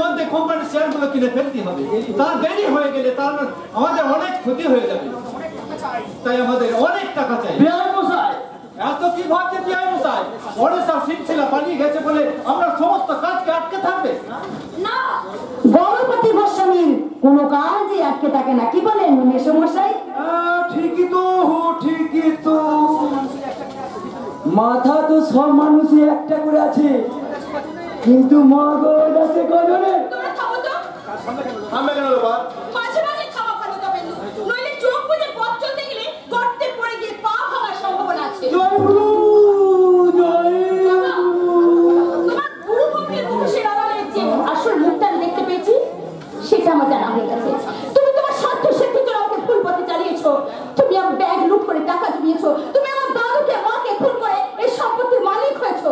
মধ্যে কোম্পানির শেয়ারগুলো কিনে ফেলতে হবে। তার দেরি হয়ে গেলে তার আমাদের অনেক ক্ষতি হয়ে যাবে। তাই আমাদের অনেক টাকা চাই। এত কি ভাবছে বিআই মশাই? ওড়িশা সিলসিলা পালিয়ে গেছে বলে আমরা সমস্ত কাজকে আটকে থাকবে না? গণপতি গোস্বামীর কোনো কাজই আটকে থাকে না, কি বলেন মেসমশাই? ঠিকই তো। মাথা তো সব মানুষই একটা করে আছে, কিন্তু মগজ আছে কজনের। তোমরা থামো তো। থামবে কেন বাবা? মাঝে মাঝে থামা ভালো তবে নইলে চোখ বুজে পথ চলতে গেলে গর্তে পড়ে গিয়ে পা ভাঙার সম্ভাবনা আছে। জয় গুরু, জয় তোমার গুরু ভক্তির মুখের আড়ালে যে আসল মুখটা দেখতে পেয়েছি সেটা আমার জানা হয়ে গেছে। তুমি তোমার স্বার্থ সিদ্ধির জন্য আমাকে ফুল পথে চালিয়েছো। তুমি আমার ব্যাগ লুট করে টাকা জমিয়েছো। তুমি আমার দাদুকে মাকে খুন করে এই সম্পত্তির মালিক হয়েছো।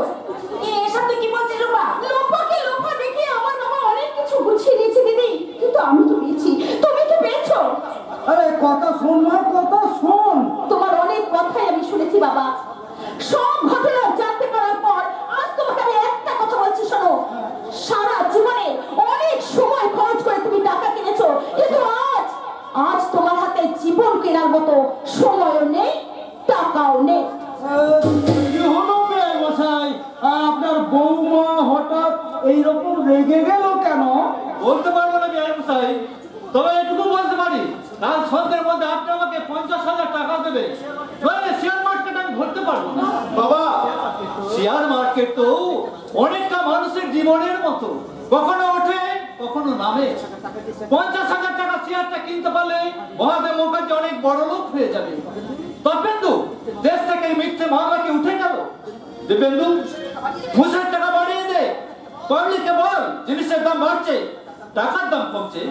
এসব তুই কি বলছিস রূপা? লোপাকে লোপা দেখে আমার বাবা অনেক কিছু গুছিয়ে দিয়েছে দিদি, কিন্তু আমি তো পেয়েছি, তুমি কি পেয়েছো? আরে কথা শোন মা, কথা শোন। তোমার অনেক কথাই আমি শুনেছি বাবা। সব ঘটনা জানতে পারার পর আজ তোমাকে আমি একটা কথা বলছি, শোনো। সারা জীবনে অনেক সময় খরচ করে তুমি টাকা কিনেছো, কিন্তু আজ তোমার হাতে জীবন কেনার মতো সময়ও নেই, টাকাও নেই। কি হলো বিআই মশাই? আপনার বৌমা হঠাৎ এইরকম রেগে গেল কেন? বলতে পারবো না বিআই মশাই, তবে এটুকু বলতে পারি কাল সন্ধ্যের মধ্যে আপনি আমাকে 50,000 টাকা দেবে, নইলে শেয়ার মার্কেট আমি ধরতে পারবো না। বাবা, শেয়ার মার্কেট তো অনেকটা মানুষের জীবনের মতো, কখনো ওঠে কখনো নামে। 50,000 টাকা শেয়ারটা কিনতে পারলে মহাদেব মুখার্জি অনেক বড় লোক হয়ে যাবে। তপেন্দু দেশ থেকে মিথ্যে মামলাকে উঠে গেল। দীপেন্দু ঘুষের টাকা বাড়িয়ে দে, পাবলিককে বল জিনিসের দাম বাড়ছে, টাকার দাম কমছে।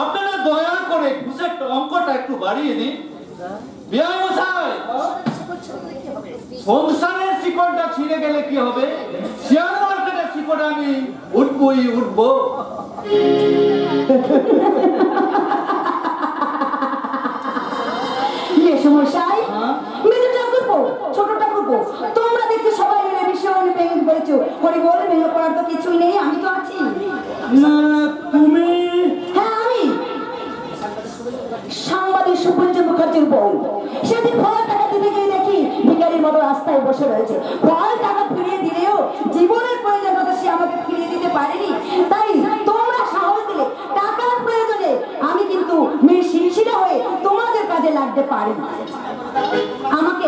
আপনারা দয়া করে ঘুষের অঙ্কটা একটু বাড়িয়ে দিন। বিআই মশাই, সংসারের শিকড়টা ছিঁড়ে গেলে কি হবে? শেয়ার মার্কেটের শিকড়ে আমি উঠবো। মেসমশাই, মেজো ঠাকুরপো, ছোট ঠাকুরপো, তোমরা দেখছি সবাই মিলে ভীষণ ভেঙে পড়েছো। হরি বল, ভেঙে পড়ার তো কিছুই নেই, আমি তো আছি। তুমি? হ্যাঁ আমি, সাংবাদিক সুপঞ্জ মুখার্জির বউ। সেদিন ফল টাকা দিতে গিয়ে দেখি ভিখারির মতো রাস্তায় বসে রয়েছে। ফল টাকা ফিরিয়ে দিলেও জীবনের প্রয়োজন মতো সে আমাকে ফিরিয়ে দিতে পারেনি। তাই তোমরা সাহস দিলে টাকার প্রয়োজনে আমি কিন্তু মেয়ে শিলশিলা হয়ে তোমাদের কাজে লাগতে পারি। আমাকে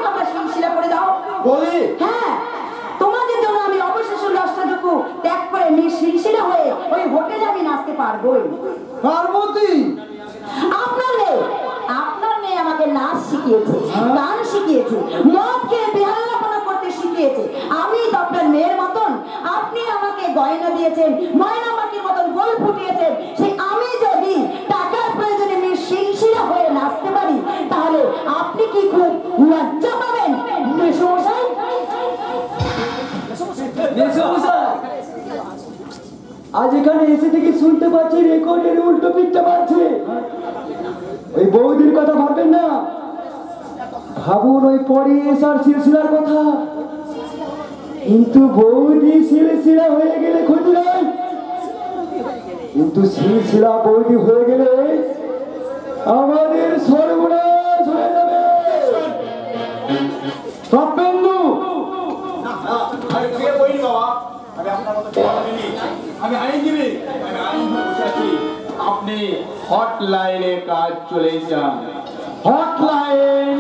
তোমরা শিলশিলা করে দাও। বলি হ্যাঁ, তোমাদের জন্য আমি অবশেষে নষ্টটুকু ত্যাগ করে মেয়ে শিলশিলা হয়ে ওই হোটেলে আমি নাচতে পারবোই। পার্বতী, আপনার মেয়ে আমাকে নাচ শিখিয়েছে, গান শিখিয়েছে, মদ খেয়ে বেহাল্লাপনা করতে শিখিয়েছে। আমি তো আপনার মেয়ের মতন, আপনি আমাকে গয়না দিয়েছেন, ময়না পাখির মতন গোল ফুটিয়েছেন। সেই আমি যদি টাকার প্রয়োজনে মেয়ে শিলশিলা হয়ে নাচতে পারি, তাহলে আপনি কি খুব লজ্জা পাবেন মেসমশাই? আজ এখানে এসে থেকে শুনতে পাচ্ছি রেকর্ডের উল্টো পিঠটা পাচ্ছে। ওই বৌদির কথা ভাববেন না, ভাবুন ওই পরে এসার সিলসিলার কথা। কিন্তু বৌদি সিলসিলা হয়ে গেলে ক্ষতি নাই, কিন্তু সিলসিলা বৌদি হয়ে গেলে আমাদের সর্বনাশ হয়ে যাবে। তপেন্দু, আমি আইনজীবী বসে আছি। আপনি হটলাইনে কাজ চলে যান। হটলাইন?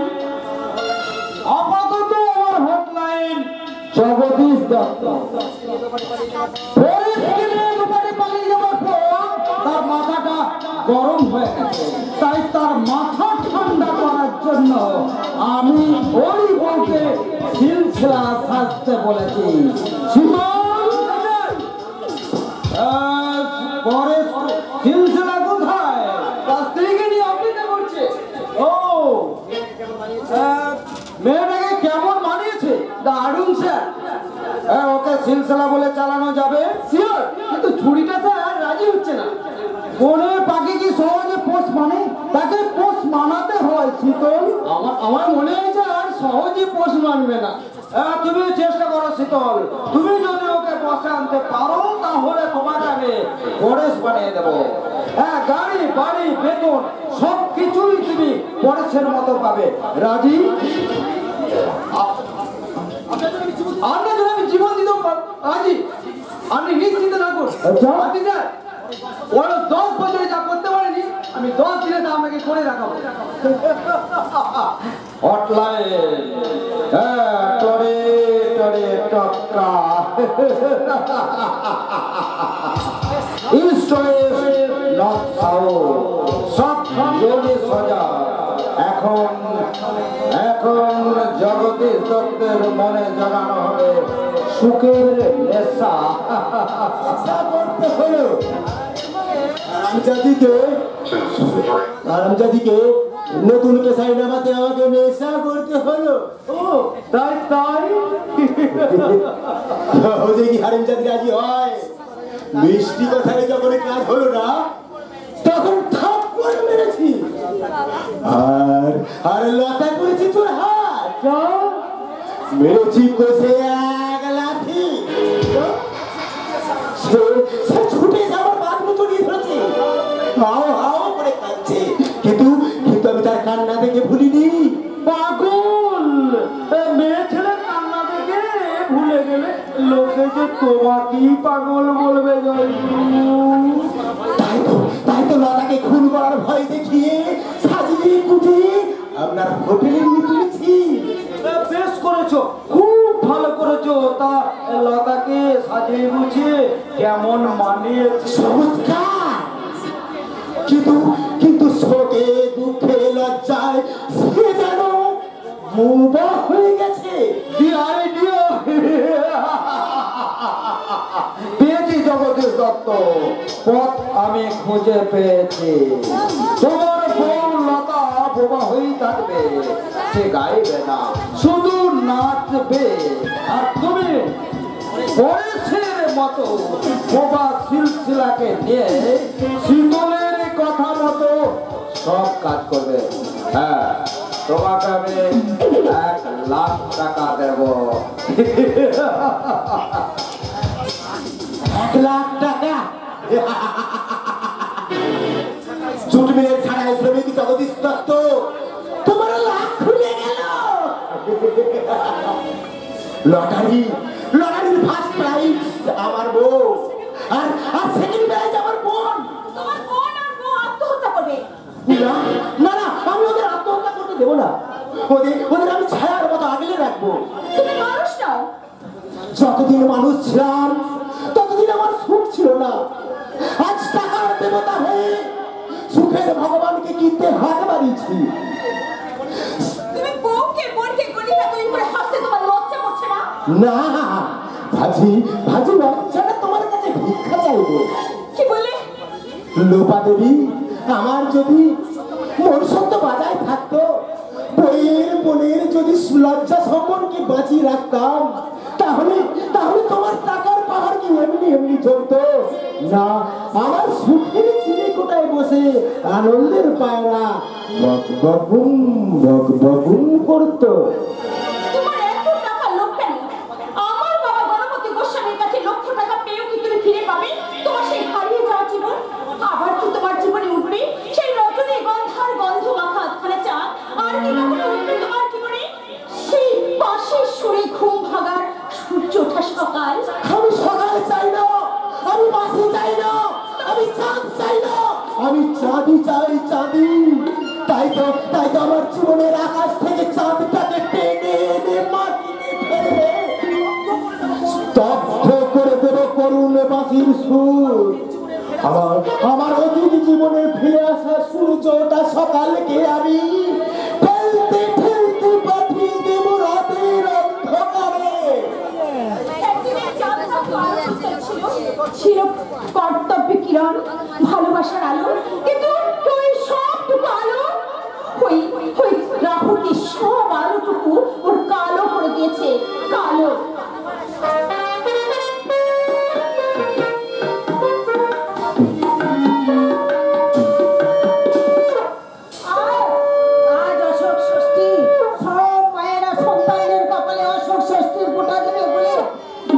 আপাতত আমার হটলাইন জগদীশ দত্ত। পালিয়ে যাওয়ার পর তার মাথাটা গরম হয়ে গেছে, তাই তার মাথা ঠান্ডা করার জন্য আমি ওই বউকে সিলসিলা সাজতে বলেছি। পরে সিলসিলা কোথায়? তার স্ত্রীকে নিয়ে অপেক্ষা করছে। ও, মেয়েটাকে কেমন মানিয়েছে? দারুণ স্যার। ওকে সিলসিলা বলে চালানো যাবে সিওর, কিন্তু ছুরিটা স্যার রাজি হচ্ছে না। কোনে পাখি কি সহজে পোষ মানে? তাকে পোষ মানাতে হয় শীতল। আমার মনে হয়েছে আর সহজে পোষ মানবে না। তুমি চেষ্টা করো শীতল, তুমি যদি ওকে বসে আনতে পারো তাহলে তোমার তোমাকে পরেশ বানিয়ে দেবো। হ্যাঁ, গাড়ি বাড়ি বেতন সব কিছুই তুমি পরেশের মতো পাবে। রাজি? আপনার জন্য আমি জীবন দিতেও রাজি। আপনি নিশ্চিন্তে থাকুন। আপনি স্যার ওরা 10 বছরে যা করতে পারেনি আমি 10 দিনে তা আপনাকে করে রাখাবো। হটলাইন, হ্যাঁ, টরে টরে টক্কা, ইস্ট ওয়েস্ট নর্থ সাউথ সব জোরে সজা। এখন জগদীশ দত্তের মনে জাগানো হবে সুখের নেশা। করতে হলো আরামজাদিকে নতুন পেশায় নামাতে আমাকে নেশা করতে হলো। ও তাই তাই কি হারামজাদি রাজি হয়? মিষ্টি কথায় যখন কাজ হলো না তখন থাপ করে মেরেছি আর লতা করেছি তোর হাত মেরেছি কষে এক লাঠি। সে ছুটে যাওয়ার বাদ মতো নিয়ে ধরেছে, হাও হাও করে কাঁদছে, কিন্তু আমি তার কান্না দেখে ভুলিনি। পাগল মেয়ে ছেলে কান্না দেখে ভুলে গেলে লোকে যে তোমাকেই পাগল বলবে। তাই তো লতাকে খুন করার ভয় দেখিয়ে সাজিয়ে গুটিয়ে আপনার হোটেলে নিয়ে তুলেছি। বেশ করেছো, খুব ভালো করেছো। তা লতাকে সাজিয়ে গুছিয়ে কেমন মানিয়েছে? চমৎকার। কিন্তু শোকে দুঃখে লজ্জায় সে যেন মুবা হয়ে গেছে। পেয়েছি জগদীশ দত্ত, পথ আমি খুঁজে পেয়েছি। তোমার বউ লতা বোবা হয়েই থাকবে, সে গাইবে না, শুধু নাচবে। আর তুমি পরেশের মতো বোবা সিলসিলাকে নিয়ে শীতলের কথা মতো সব কাজ করবে। হ্যাঁ, তোমাকে আমি 1 লাখ টাকা দেব। 1 লাখ টাকা? জুট মিলের ছাড়াই শ্রমিক জগদীশ দত্ত, তোমার লাখ খুলে গেল। লটারির ফার্স্ট প্রাইজ আমার বউ, আর সেকেন্ড প্রাইজ আমার বোন। তোমার বোন আর বউ আত্মহত্যা করবে? না, আমি ওদের আত্মহত্যা করতে দেবো না। ওদের আমি ছায়ার মতো আগলে রাখবো। তুমি মানুষ নাও। যতদিন মানুষ ছিলাম ততদিন আমার সুখ ছিল না। আজ টাকার দেবতা হয়ে সুখের ভগবানকে কিনতে হাত বাড়িয়েছি। তুমি বোনকে গণিকা তৈরি করে হাসতে তোমার লজ্জা করছে না? না ভাজি লজ্জাটা তোমার কাছে ভিক্ষা চাইবো। কি বলে? লোপা দেবী, আমার যদি মনুষ্যত্ব বাজায় থাকতো, বইয়ের যদি লজ্জা সম্মানকে বাঁচিয়ে রাখতাম, তাহলে তোমার টাকার পাহাড় কি এমনি জমতো না? আমার সুখের চিলেকোটায় বসে আনন্দের পায়রা বকবকুম করতো। তোমার এত টাকা লোভ কেন? আমার বাবা গণপতি গোস্বামীর কাছে লক্ষ টাকা পেয়েও কি তুমি ফিরে পাবে তোমার সেই হারিয়ে যাওয়া জীবন? আবার কি তোমার জীবনে উঠবে সেই রজনী গন্ধার গন্ধ মাখা আধখানা চাঁদ? আর কি কখনো উঠবে তোমার জীবনে সেই পাশের সুরে ঘুম ভাগার সূর্য ওঠা সকাল? আমি সকাল চাই না, আমি বাসি চাই না, আমি চাঁদ চাই না, আমি চাঁদি চাই, চাঁদি। তাই তো আমার জীবনের আকাশ থেকে চাঁদটাকে টেনে এনে মাটিতে ফেলে স্তব্ধ করে দেব করুণ বাঁশির সুর। আমার অতীত জীবনে ফিরে আসা সূর্যটা সকালকে আমি ফেলতে পাঠিয়ে দেব রাতের অন্ধকারে। ছিল কর্তব্য কিরণ, ভালোবাসার আলো, কিন্তু ওই সবটুকু আলো ওই রাহুটি সব আলোটুকু ওর কালো করে দিয়েছে, কালো। আজ অশোক ষষ্ঠী, সব মায়েরা সন্তানদের কপালে অশোক ষষ্ঠীর ফোঁটা দেবে বলে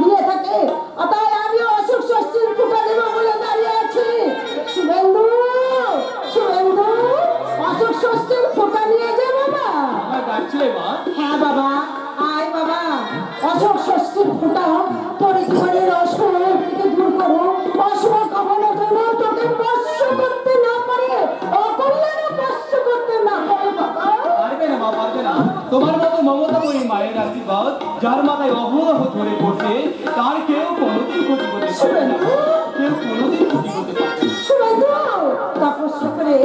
দিয়ে থাকে, তাই আমিও অশোক ষষ্ঠীর ফোঁটা দেবো বলে করে করছে তার কেউ কোনোদিন ক্ষতি করতে পারে না, কেউ কোনোদিন ক্ষতি করতে পারে না। তপস্যা করে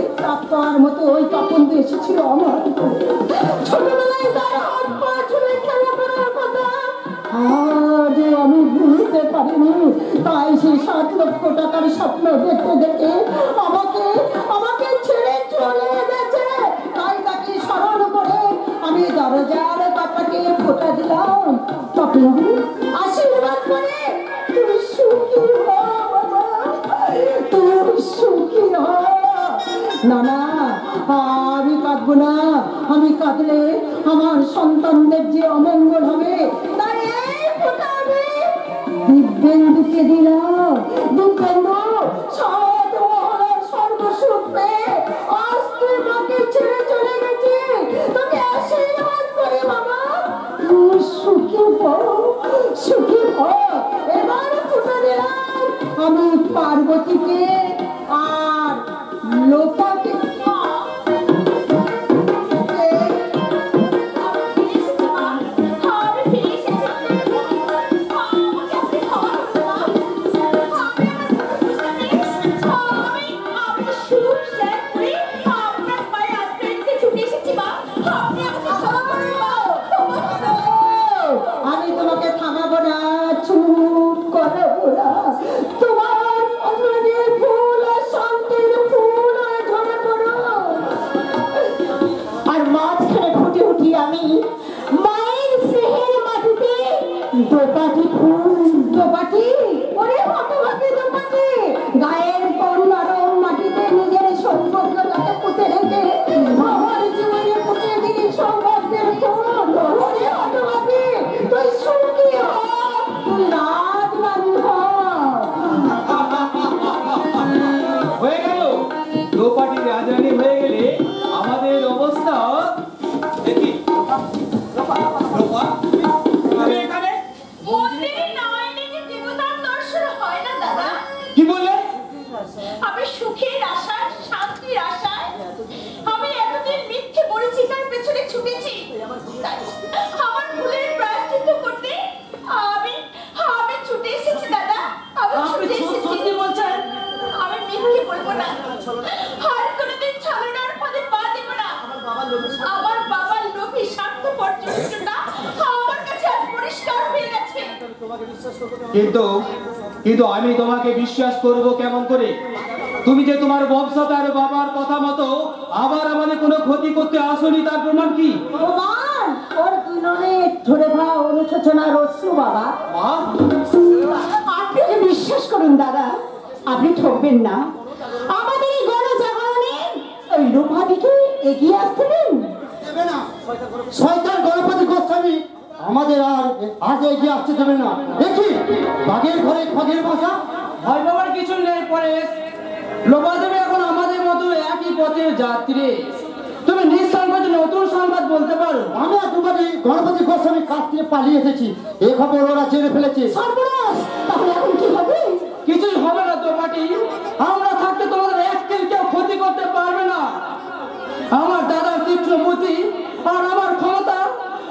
তার মতো ওই তপন তো এসেছিল আমার ছোটবেলায় তার হাত পা ছুঁড়ে খেলা করার কথা আজ আমি ভুলতে পারিনি। তাই সেই 7 লক্ষ টাকার স্বপ্ন দেখতে দেখতে আমাকে ছেড়ে চলে গেছে। তাই তাকে স্মরণ করে আমি দরজার পাতাকে ফোঁটা দিলাম। তপন আশীর্বাদ করে তুমি সুখী হও বাবা, তুমি সুখী হও। না না, আমি কাঁদবো না। আমি কাঁদলে আমার সন্তানদের যে অমঙ্গল হবে। তাই এই ফোঁটা আমি দিব্যেন্দুকে দিলাম। দিব্যেন্দু সাত মহলার সর্বসুখ পেয়ে আজ তুই মাকে ছেড়ে চলে গেছি। তোকে আশীর্বাদ করে বাবা, তুমি সুখী হও, সুখী হও। এবার ফোঁটা দিলাম আমি পার্বতীকে আর লোপাকে। আমি তোমাকে থামাবো না, চুপ করাবো না। তোমার অমরের ফুল আর শান্তির ফুল হয়ে ঝরে পড়ো। আর মাঝখানে ফুটে উঠি আমি মায়ের স্নেহের মাটিতে দোপাটি ফুল। দোপাটি ওরে হতভাগী দোপাটি, গায়ের কোন নরম মাটিতে নিজের সৌন্দর্যটাকে পুঁতে রেখে আমার জীবনে পুঁতে দিলি সৌভাগ্যের ফুল। ওরে হতভাগী, তুই সুখী হ, তুই রাজবাড়ি হ। হয়ে গেল দোপাটি রাজধানী হয়ে গেলে আমাদের অবস্থা দেখি। লোপা, তুমি এখানে মন্দিরে না এলে যে দেবতার দর্শন হয় না দাদা। কি বললে? আমি সুখের আশায়, শান্তির আশায় আমি এতদিন মিথ্যে পরিচিতার পেছনে ছুটেছি। তাই আমার ভুলের প্রায়শ্চিত্ত করতে আমি ছুটে এসেছি দাদা। আমি ছুটে এসেছি। সত্যি বলছেন? আমি মিথ্যে বলবো না, আর কোনোদিন ছলনার পথে পা দেব না। আমার বাবার লোভী স্বার্থপর চরিত্রটা আমার কাছে আজ পরিষ্কার হয়ে গেছে। কিন্তু আমি তোমাকে বিশ্বাস করব কেমন করে? তুমি যে তোমার বংশধর বাবার কথা মতো আবার আমাদের কোনো ক্ষতি করতে আসনি, তার প্রমাণ কি? প্রমাণ ওর দুজনে ধরে ভা অনুশোচনার অশ্রু বাবা। মা, আপনি যে বিশ্বাস করুন দাদা, আপনি ঠকবেন না। আমাদের এই গণজাগরণে ওই লোভাদিকে এগিয়ে আসতে দিন। শয়তান গণপতি গোস্বামী আমাদের আজ এগিয়ে আসতে দেবে না। দেখি বাঘের ঘরে খগের বাসা। ভয় পাওয়ার কিছু নেই পরেশ। লোপাদেবী এখন আমাদের মতো একই পথের যাত্রী। তুমি নিঃসংকোচে নতুন সংবাদ বলতে পারো। আমি একেবারে গণপতি গোস্বামীর কাছ থেকে পালিয়ে এসেছি। এ খবর ওরা জেনে ফেলেছে। সর্বনাশ! তাহলে এখন কি হবে? কিছুই হবে না দোপাটি। আমরা থাকতে তোমাদের একটির কেউ ক্ষতি করতে পারবে না। আমার দাদার তীক্ষ্ণ বুদ্ধি আর আমার ক্ষমতা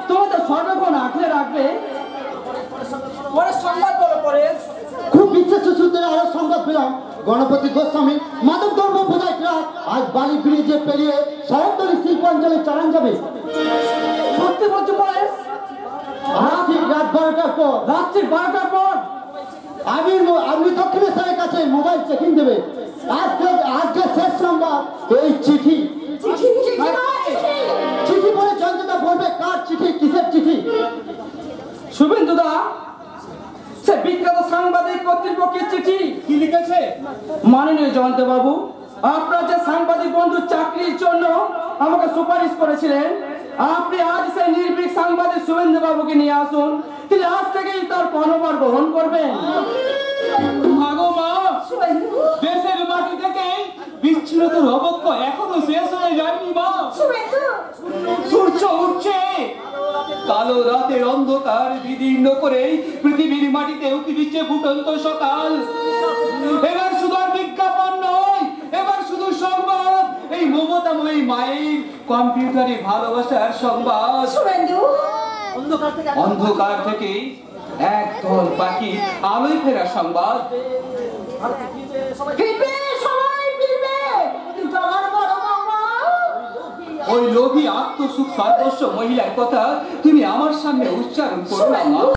তোমাদের সর্বক্ষণ আঁকড়ে রাখবে। পরে সংবাদ বলো পরেশ। খুব বিশ্বস্ত সূত্রে আরো সংবাদ পেলাম, গণপতি গোস্বামী মাদক দ্রব্য বোঝাই ট্রাক আজ বালি ব্রিজে পেরিয়ে শহরতলি শিল্পাঞ্চলে চালান যাবে। সত্যি বলছো পরেশ? আজ ঠিক রাত 12টার পর। রাত্রি 12টার পর আপনি দক্ষিণেশ্বরের কাছে মোবাইল চেকিং দেবে। আজকে শেষ সংবাদ এই চিঠি। চিঠি বলে জয়ন্তদা বলবে কার চিঠি, কিসের চিঠি। শুভেন্দুদা, সে বিখ্যাত সাংবাদিক কর্তৃপক্ষের চিঠি। কি লিখেছে? মাননীয় জয়ন্ত বাবু, আপনার যে সাংবাদিক বন্ধু চাকরির জন্য আমাকে সুপারিশ করেছিলেন, আপনি আজ সেই নির্ভীক সাংবাদিক শুভেন্দু বাবুকে নিয়ে আসুন। তিনি আজ থেকেই তার কর্মভার গ্রহণ করবেন। মাগো মা, দেশের মাটি থেকে বিচ্ছিন্নতার অবক্ষ এখনো শেষ হয়ে যায়নি মা। সূর্য উঠছে, কালো রাতের অন্ধকার বিদীর্ণ করে পৃথিবীর মাটিতে উঠে দিচ্ছে ফুটন্ত সকাল। এবার শুধু আর বিজ্ঞাপন নয়, এবার শুধু সংবাদ। এই মমতাময়ী মায়ের কম্পিউটারে ভালোবাসার সংবাদ। অন্ধকার থেকে একদল পাখি আলোয় ফেরা সংবাদ। ফিরবে, সবাই ফিরবে, কিন্তু আমার বড় মামা। ওই লোভী আত্মসুখ সর্বস্ব মহিলার কথা তুমি আমার সামনে উচ্চারণ করো না মা।